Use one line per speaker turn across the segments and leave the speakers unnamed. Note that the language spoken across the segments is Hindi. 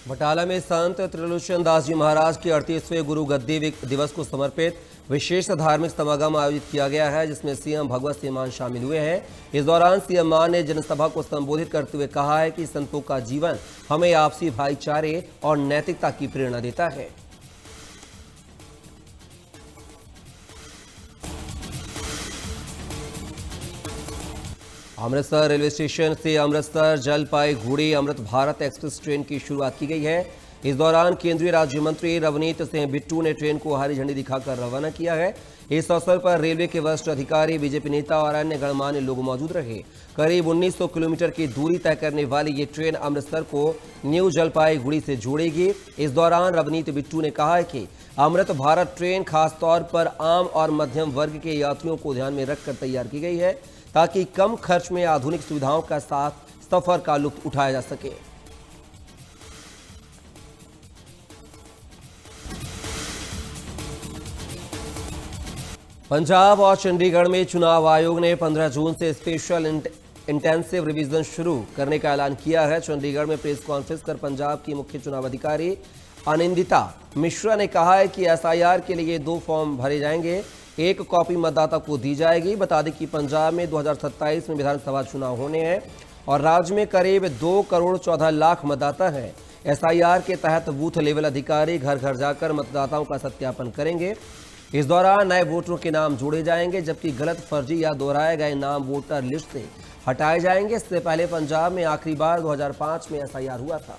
बटाला में संत त्रिलोचन दास जी महाराज के 38वें गुरु गद्दी दिवस को समर्पित विशेष धार्मिक समागम आयोजित किया गया है, जिसमें सीएम भगवत सिंह मान शामिल हुए हैं। इस दौरान सीएम मान ने जनसभा को संबोधित करते हुए कहा है कि संतों का जीवन हमें आपसी भाईचारे और नैतिकता की प्रेरणा देता है। अमृतसर रेलवे स्टेशन से अमृतसर जलपाईगुड़ी अमृत भारत एक्सप्रेस ट्रेन की शुरुआत की गई है। इस दौरान केंद्रीय राज्य मंत्री रवनीत सिंह बिट्टू ने ट्रेन को हरी झंडी दिखाकर रवाना किया है। इस अवसर पर रेलवे के वरिष्ठ अधिकारी, बीजेपी नेता और अन्य गणमान्य लोग मौजूद रहे। करीब 1900 किलोमीटर की दूरी तय करने वाली ये ट्रेन अमृतसर को न्यू जलपाईगुड़ी से जोड़ेगी। इस दौरान रवनीत बिट्टू ने कहा है कि अमृत भारत ट्रेन खासतौर पर आम और मध्यम वर्ग के यात्रियों को ध्यान में रखकर तैयार की गई है, ताकि कम खर्च में आधुनिक सुविधाओं का साथ सफर का लुत्फ उठाया जा सके। पंजाब और चंडीगढ़ में चुनाव आयोग ने 15 जून से स्पेशल इंटेंसिव रिवीजन शुरू करने का ऐलान किया है। चंडीगढ़ में प्रेस कॉन्फ्रेंस कर पंजाब की मुख्य चुनाव अधिकारी आनंदिता मिश्रा ने कहा है कि एसआईआर के लिए 2 फॉर्म भरे जाएंगे, 1 कॉपी मतदाता को दी जाएगी। बता दें कि पंजाब में 2027 में विधानसभा चुनाव होने हैं और राज्य में करीब 2 करोड़ 14 लाख मतदाता हैं। एसआईआर के तहत बूथ लेवल अधिकारी घर घर जाकर मतदाताओं का सत्यापन करेंगे। इस दौरान नए वोटरों के नाम जोड़े जाएंगे, जबकि गलत, फर्जी या दोहराए गए नाम वोटर लिस्ट से हटाए जाएंगे। इससे पहले पंजाब में आखिरी बार 2005 में एसआईआर हुआ था।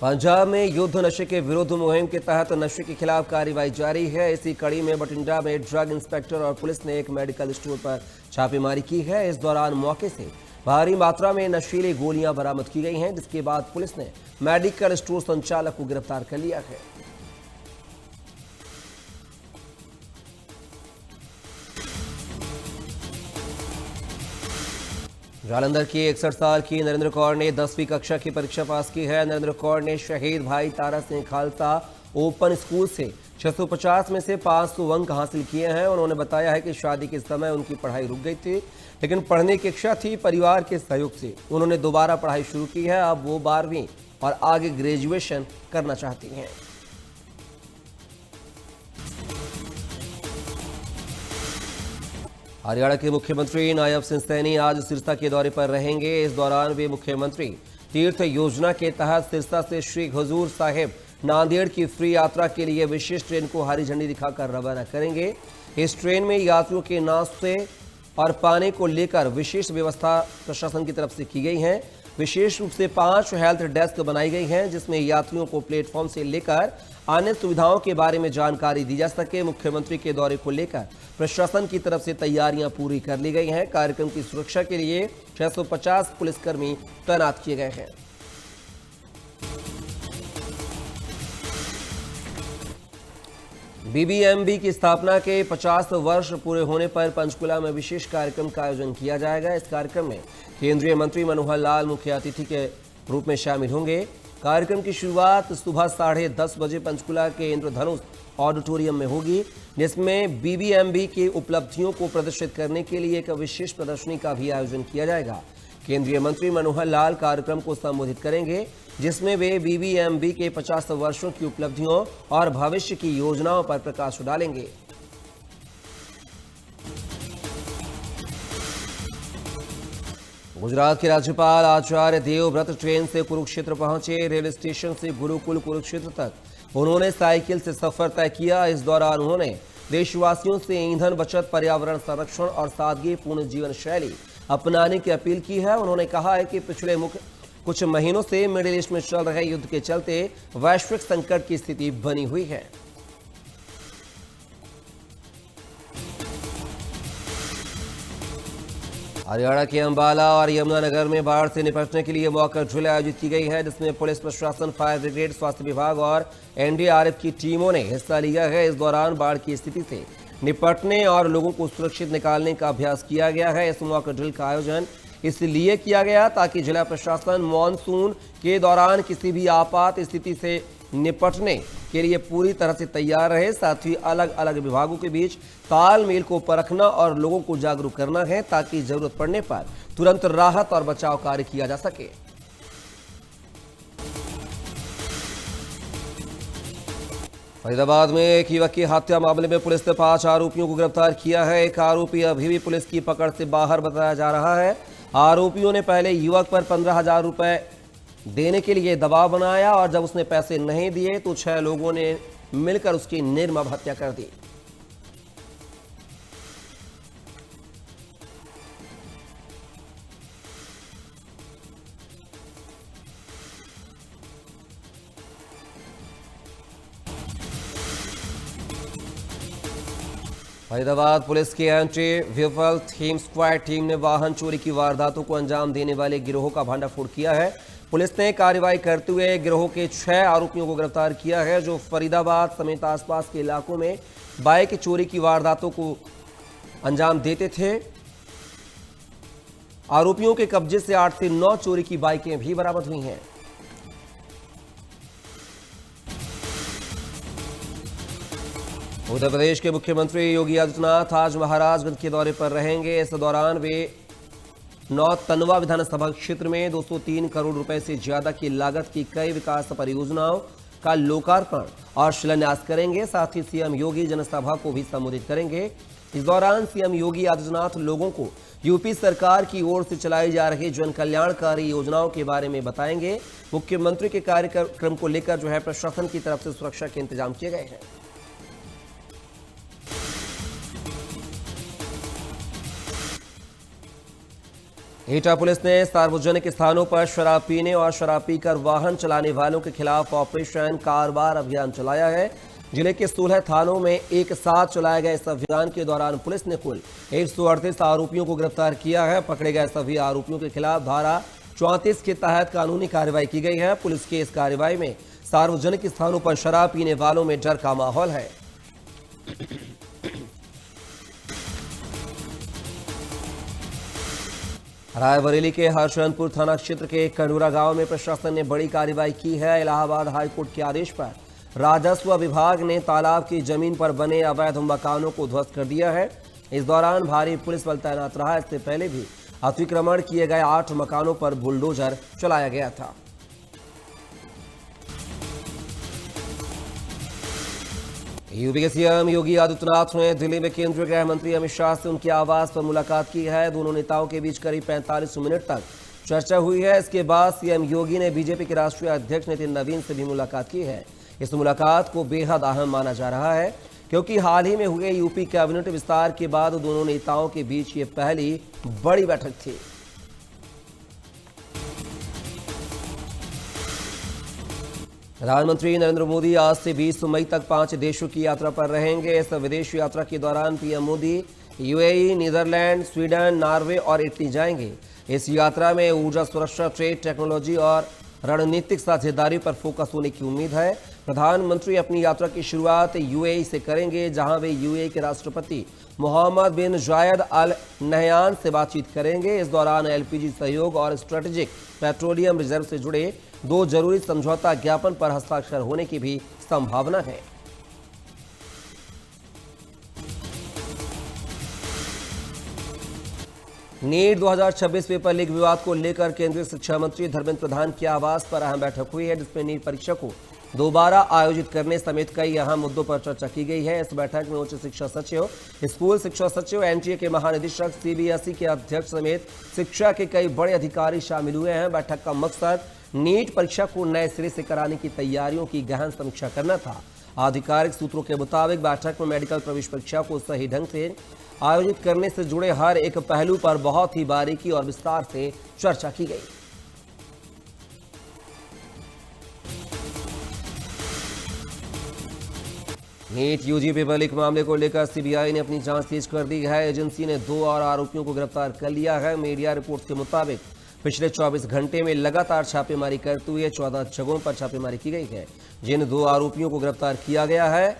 पंजाब में युद्ध नशे के विरुद्ध मुहिम के तहत नशे के खिलाफ कार्रवाई जारी है। इसी कड़ी में बठिंडा में ड्रग इंस्पेक्टर और पुलिस ने एक मेडिकल स्टोर पर छापेमारी की है। इस दौरान मौके से भारी मात्रा में नशीली गोलियां बरामद की गई हैं, जिसके बाद पुलिस ने मेडिकल स्टोर संचालक को गिरफ्तार कर लिया है। जालंधर की 61 साल की नरेंद्र कौर ने 10वीं कक्षा की परीक्षा पास की है। नरेंद्र कौर ने शहीद भाई तारा सिंह खालसा ओपन स्कूल से 650 में से 500 अंक हासिल किए हैं। उन्होंने बताया है कि शादी के समय उनकी पढ़ाई रुक गई थी, लेकिन पढ़ने की इच्छा थी। परिवार के सहयोग से उन्होंने दोबारा पढ़ाई शुरू की है। अब वो 12वीं और आगे ग्रेजुएशन करना चाहती हैं। हरियाणा के मुख्यमंत्री नायब सिंह सैनी आज सिरसा के दौरे पर रहेंगे। इस दौरान वे मुख्यमंत्री तीर्थ योजना के तहत सिरसा से श्री हजूर साहिब नांदेड़ की फ्री यात्रा के लिए विशेष ट्रेन को हरी झंडी दिखाकर रवाना करेंगे। इस ट्रेन में यात्रियों के नाश्ते और पानी को लेकर विशेष व्यवस्था प्रशासन की तरफ से की गई है। विशेष रूप से 5 हेल्थ डेस्क बनाई गई हैं, जिसमें यात्रियों को प्लेटफॉर्म से लेकर अन्य सुविधाओं के बारे में जानकारी दी जा सके। मुख्यमंत्री के दौरे को लेकर प्रशासन की तरफ से तैयारियां पूरी कर ली गई हैं। कार्यक्रम की सुरक्षा के लिए 650 पुलिसकर्मी तैनात किए गए हैं। बीबीएमबी की स्थापना के 50 वर्ष पूरे होने पर पंचकुला में विशेष कार्यक्रम का आयोजन किया जाएगा। इस कार्यक्रम में केंद्रीय मंत्री मनोहर लाल मुख्य अतिथि के रूप में शामिल होंगे। कार्यक्रम की शुरुआत सुबह 10:30 बजे पंचकुला के इंद्रधनुष ऑडिटोरियम में होगी, जिसमें बीबीएमबी की उपलब्धियों को प्रदर्शित करने के लिए एक विशेष प्रदर्शनी का भी आयोजन किया जाएगा। केंद्रीय मंत्री मनोहर लाल कार्यक्रम को संबोधित करेंगे, जिसमें वे बीबीएमबी के 50 वर्षों की उपलब्धियों और भविष्य की योजनाओं पर प्रकाश डालेंगे। गुजरात के राज्यपाल आचार्य देवव्रत ट्रेन से कुरुक्षेत्र पहुंचे। रेलवे स्टेशन से गुरुकुल कुरुक्षेत्र तक उन्होंने साइकिल से सफर तय किया। इस दौरान उन्होंने देशवासियों से ईंधन बचत, पर्यावरण संरक्षण और सादगीपूर्ण जीवन शैली अपनाने की अपील की है। उन्होंने कहा है कि पिछले कुछ महीनों से मिडिल ईस्ट में चल रहे युद्ध के चलते वैश्विक संकट की स्थिति बनी हुई है। हरियाणा के अंबाला और यमुनानगर में बाढ़ से निपटने के लिए मॉक ड्रिल आयोजित की गई है, जिसमें पुलिस प्रशासन, फायर ब्रिगेड, स्वास्थ्य विभाग और एनडीआरएफ की टीमों ने हिस्सा लिया है। इस दौरान बाढ़ की स्थिति से निपटने और लोगों को सुरक्षित निकालने का अभ्यास किया गया है। इस मॉक ड्रिल का आयोजन इसलिए किया गया ताकि जिला प्रशासन मानसून के दौरान किसी भी आपात स्थिति से निपटने के लिए पूरी तरह से तैयार रहे। साथ ही अलग अलग विभागों के बीच तालमेल को परखना और लोगों को जागरूक करना है ताकि जरूरत पड़ने पर तुरंत राहत और बचाव कार्य किया जा सके। फरीदाबाद में एक युवक की हत्या मामले में पुलिस ने 5 आरोपियों को गिरफ्तार किया है। एक आरोपी अभी भी पुलिस की पकड़ से बाहर बताया जा रहा है। आरोपियों ने पहले युवक पर 15,000 रुपए देने के लिए दबाव बनाया और जब उसने पैसे नहीं दिए तो 6 लोगों ने मिलकर उसकी निर्मम हत्या कर दी। फरीदाबाद पुलिस की एंटी विफल थीम स्क्वाड टीम ने वाहन चोरी की वारदातों को अंजाम देने वाले गिरोह का भंडाफोड़ किया है। पुलिस ने कार्रवाई करते हुए गिरोह के 6 आरोपियों को गिरफ्तार किया है जो फरीदाबाद समेत आसपास के इलाकों में बाइक चोरी की वारदातों को अंजाम देते थे। आरोपियों के कब्जे से 8 से 9 चोरी की बाइकें भी बरामद हुई हैं। उत्तर प्रदेश के मुख्यमंत्री योगी आदित्यनाथ आज महाराजगंज के दौरे पर रहेंगे। इस दौरान वे नौतनवा विधानसभा क्षेत्र में 203 करोड़ रुपए से ज्यादा की लागत की कई विकास परियोजनाओं का लोकार्पण और शिलान्यास करेंगे। साथ ही सीएम योगी जनसभा को भी संबोधित करेंगे। इस दौरान सीएम योगी आदित्यनाथ लोगों को यूपी सरकार की ओर से चलाई जा रही जन कल्याणकारी योजनाओं के बारे में बताएंगे। मुख्यमंत्री के कार्यक्रम को लेकर प्रशासन की तरफ से सुरक्षा के इंतजाम किए गए हैं। एटा पुलिस ने सार्वजनिक स्थानों पर शराब पीने और शराब पीकर वाहन चलाने वालों के खिलाफ ऑपरेशन कारबार अभियान चलाया है। जिले के 16 थानों में एक साथ चलाए गए इस अभियान के दौरान पुलिस ने कुल 138 आरोपियों को गिरफ्तार किया है। पकड़े गए सभी आरोपियों के खिलाफ धारा 34 के तहत कानूनी कार्रवाई की गई है। पुलिस की इस कार्रवाई में सार्वजनिक स्थानों पर शराब पीने वालों में डर का माहौल है। रायबरेली के हरचंदपुर थाना क्षेत्र के कंडूरा गांव में प्रशासन ने बड़ी कार्रवाई की है। इलाहाबाद हाईकोर्ट के आदेश पर राजस्व विभाग ने तालाब की जमीन पर बने अवैध मकानों को ध्वस्त कर दिया है। इस दौरान भारी पुलिस बल तैनात रहा। इससे पहले भी अतिक्रमण किए गए 8 मकानों पर बुलडोजर चलाया गया था। यूपी के सीएम योगी आदित्यनाथ ने दिल्ली में केंद्रीय गृह मंत्री अमित शाह से उनके आवास पर मुलाकात की है। दोनों नेताओं के बीच करीब 45 मिनट तक चर्चा हुई है। इसके बाद सीएम योगी ने बीजेपी के राष्ट्रीय अध्यक्ष नितिन नवीन से भी मुलाकात की है। इस मुलाकात को बेहद अहम माना जा रहा है क्योंकि हाल ही में हुए यूपी कैबिनेट विस्तार के बाद दोनों नेताओं के बीच ये पहली बड़ी बैठक थी। प्रधानमंत्री नरेंद्र मोदी आज से 20 मई तक 5 देशों की यात्रा पर रहेंगे। इस विदेश यात्रा के दौरान PM Modi UAE, Netherlands, Sweden, Norway और इटली जाएंगे। इस यात्रा में ऊर्जा सुरक्षा, ट्रेड, टेक्नोलॉजी और रणनीतिक साझेदारी पर फोकस होने की उम्मीद है। प्रधानमंत्री अपनी यात्रा की शुरुआत यूएई से करेंगे जहां वे यूएई के राष्ट्रपति मोहम्मद बिन जायद अल नहयान से बातचीत करेंगे। इस दौरान एलपीजी सहयोग और स्ट्रेटेजिक पेट्रोलियम रिजर्व से जुड़े 2 जरूरी समझौता ज्ञापन पर हस्ताक्षर होने की भी संभावना है। नीट 2026 पेपर लीक विवाद को लेकर केंद्रीय शिक्षा मंत्री धर्मेंद्र प्रधान के आवास पर अहम बैठक हुई है जिसमें नीट परीक्षा को दोबारा आयोजित करने समेत कई अहम मुद्दों पर चर्चा की गई है। इस बैठक में उच्च शिक्षा सचिव, स्कूल शिक्षा सचिव, एनटीए के महानिदेशक, सीबीएसई के अध्यक्ष समेत शिक्षा के कई बड़े अधिकारी शामिल हुए हैं। बैठक का मकसद नीट परीक्षा को नए सिरे से कराने की तैयारियों की गहन समीक्षा करना था। आधिकारिक सूत्रों के मुताबिक बैठक में मेडिकल प्रवेश परीक्षा को सही ढंग से आयोजित करने से जुड़े हर एक पहलू पर बहुत ही बारीकी और विस्तार से चर्चा की गई। नीट यूजी पेपर लीक मामले को लेकर सीबीआई ने अपनी जांच तेज कर दी है। एजेंसी ने 2 और आरोपियों को गिरफ्तार कर लिया है। मीडिया रिपोर्ट्स के मुताबिक पिछले 24 घंटे में लगातार छापेमारी करते हुए 14 जगहों पर छापेमारी की गई है जिन 2 आरोपियों को गिरफ्तार किया गया है।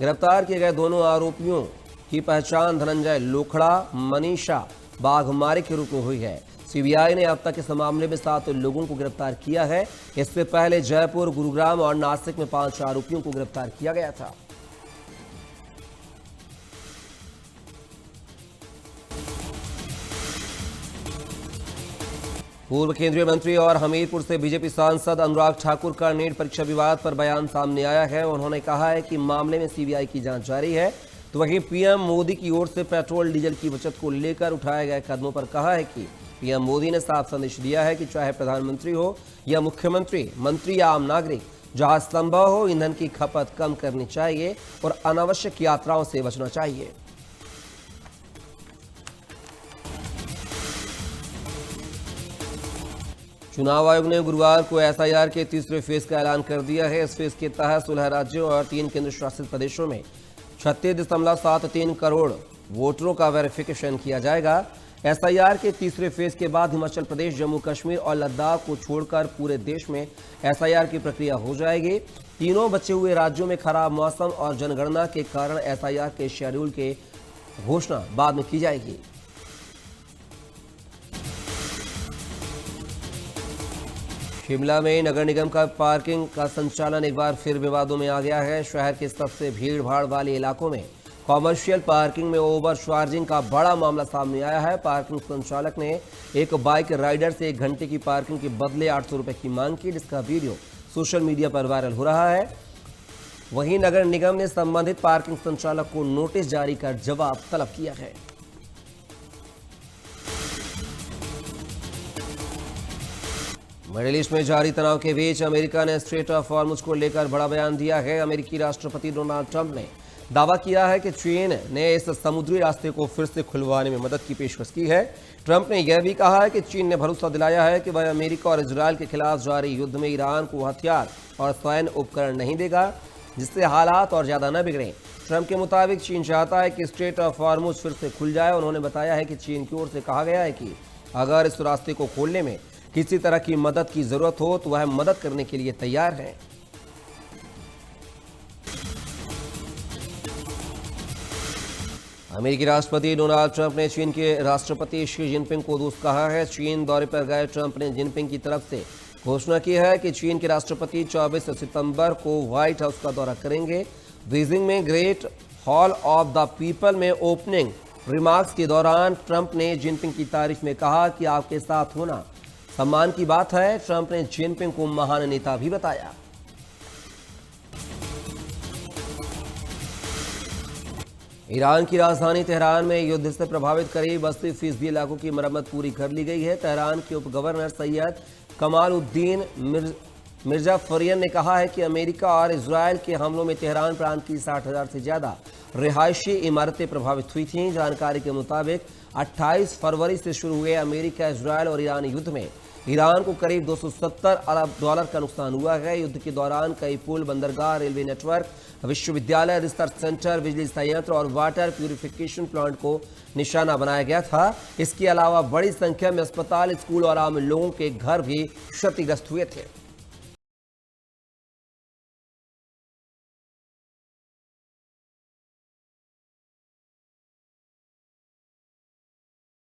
गिरफ्तार किए गए दोनों आरोपियों की पहचान धनंजय लोखड़ा, मनीषा बाघमारी के रूप में हुई है। सीबीआई ने अब तक इस मामले में 7 लोगों को गिरफ्तार किया है। इससे पहले जयपुर, गुरुग्राम और नासिक में 5 आरोपियों को गिरफ्तार किया गया था। पूर्व केंद्रीय मंत्री और हमीरपुर से बीजेपी सांसद अनुराग ठाकुर का नीट परीक्षा विवाद पर बयान सामने आया है। उन्होंने कहा है कि मामले में सीबीआई की जांच जारी है। तो वहीं पीएम मोदी की ओर से पेट्रोल डीजल की बचत को लेकर उठाए गए कदमों पर कहा है कि पीएम मोदी ने साफ संदेश दिया है कि चाहे प्रधानमंत्री हो या मुख्यमंत्री, मंत्री या आम नागरिक, जहां संभव हो ईंधन की खपत कम करनी चाहिए और अनावश्यक यात्राओं से बचना चाहिए। चुनाव आयोग ने गुरुवार को एसआईआर के तीसरे फेज का ऐलान कर दिया है। इस फेज के तहत 16 राज्यों और 3 केंद्र शासित प्रदेशों में 36.73 करोड़ वोटरों का वेरिफिकेशन किया जाएगा। एसआईआर के तीसरे फेज के बाद हिमाचल प्रदेश, जम्मू कश्मीर और लद्दाख को छोड़कर पूरे देश में एसआईआर की प्रक्रिया हो जाएगी। तीनों बचे हुए राज्यों में खराब मौसम और जनगणना के कारण एसआईआर के शेड्यूल के घोषणा बाद में की जाएगी। शिमला में नगर निगम का पार्किंग का संचालन एक बार फिर विवादों में आ गया है। शहर के सबसे भीड़ भाड़ वाले इलाकों में कॉमर्शियल पार्किंग में ओवर चार्जिंग का बड़ा मामला सामने आया है। पार्किंग संचालक ने एक बाइक राइडर से 1 घंटे की पार्किंग के बदले 800 रुपए की मांग की, जिसका वीडियो सोशल मीडिया पर वायरल हो रहा है। वहीं नगर निगम ने संबंधित पार्किंग संचालक को नोटिस जारी कर जवाब तलब किया है। मिडिल ईस्ट में जारी तनाव के बीच अमेरिका ने स्ट्रेट ऑफ हॉर्मुज को लेकर बड़ा बयान दिया है। अमेरिकी राष्ट्रपति डोनाल्ड ट्रंप ने दावा किया है कि चीन ने इस समुद्री रास्ते को फिर से खुलवाने में मदद की पेशकश की है। ट्रंप ने यह भी कहा है कि चीन ने भरोसा दिलाया है कि वह अमेरिका और इजरायल के खिलाफ जारी युद्ध में ईरान को हथियार और सैन्य उपकरण नहीं देगा, जिससे हालात और ज्यादा न बिगड़े। ट्रंप के मुताबिक चीन चाहता है कि स्ट्रेट ऑफ हॉर्मुज फिर से खुल जाए। उन्होंने बताया है कि चीन की ओर से कहा गया है कि अगर इस रास्ते को खोलने में किसी तरह की मदद की जरूरत हो तो वह मदद करने के लिए तैयार है। अमेरिकी राष्ट्रपति डोनाल्ड ट्रंप ने चीन के राष्ट्रपति शी जिनपिंग को दोस्त कहा है। चीन दौरे पर गए ट्रंप ने जिनपिंग की तरफ से घोषणा की है कि चीन के राष्ट्रपति 24 सितंबर को व्हाइट हाउस का दौरा करेंगे। बीजिंग में great hall of the people में ओपनिंग रिमार्क्स के दौरान ट्रंप ने जिनपिंग की तारीफ में कहा कि आपके साथ होना सम्मान की बात है। ट्रंप ने जिनपिंग को महान नेता भी बताया। ईरान की राजधानी तेहरान में युद्ध से प्रभावित करीब 80% इलाकों की मरम्मत पूरी कर ली गई है। तेहरान के उप गवर्नर सैयद कमालुद्दीन मिर्जाफरियन ने कहा है कि अमेरिका और इजरायल के हमलों में तेहरान प्रांत की 60,000 से ज्यादा रिहायशी इमारतें प्रभावित हुई थीं। जानकारी के मुताबिक 28 फरवरी से शुरू हुए अमेरिका, इजरायल और ईरान युद्ध में ईरान को करीब 270 अरब डॉलर का नुकसान हुआ है। युद्ध के दौरान कई पुल, बंदरगाह, रेलवे नेटवर्क, विश्वविद्यालय, रिसर्च सेंटर, बिजली संयंत्र और वाटर प्यूरिफिकेशन प्लांट को निशाना बनाया गया था। इसके अलावा बड़ी संख्या में अस्पताल, स्कूल और आम लोगों के घर भी क्षतिग्रस्त हुए थे।